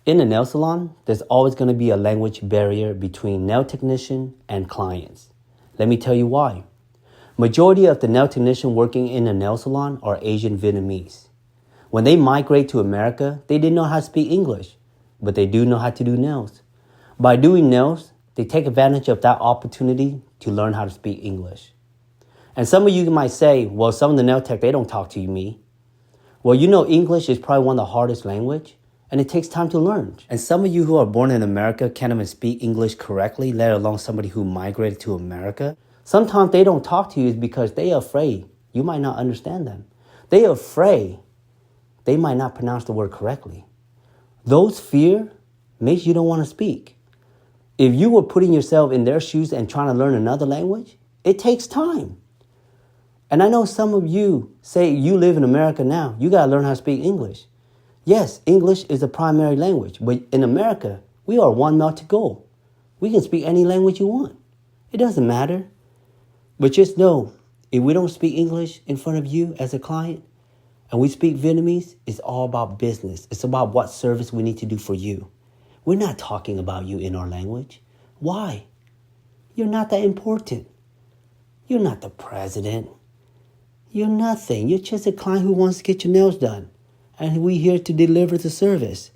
In a nail salon, there's always going to be a language barrier between nail technician and clients. Let me tell you why. Majority of the nail technician working in a nail salon are Asian Vietnamese. When they migrate to America, they didn't know how to speak English, but they do know how to do nails. By doing nails, they take advantage of that opportunity to learn how to speak English. And some of you might say, well, some of the nail tech, they don't talk to me. Well, you know English is probably one of the hardest language, and it takes time to learn. And some of you who are born in America can't even speak English correctly, let alone somebody who migrated to America. Sometimes they don't talk to you is because they are afraid you might not understand them. They are afraid they might not pronounce the word correctly. Those fear makes you don't want to speak. If you were putting yourself in their shoes and trying to learn another language, it takes time. And I know some of you say you live in America now, you got to learn how to speak English. Yes, English is the primary language, but in America, we are one mouth to go. We can speak any language you want. It doesn't matter. But just know, if we don't speak English in front of you as a client, and we speak Vietnamese, it's all about business. It's about what service we need to do for you. We're not talking about you in our language. Why? You're not that important. You're not the president. You're nothing. You're just a client who wants to get your nails done. And we're here to deliver the service.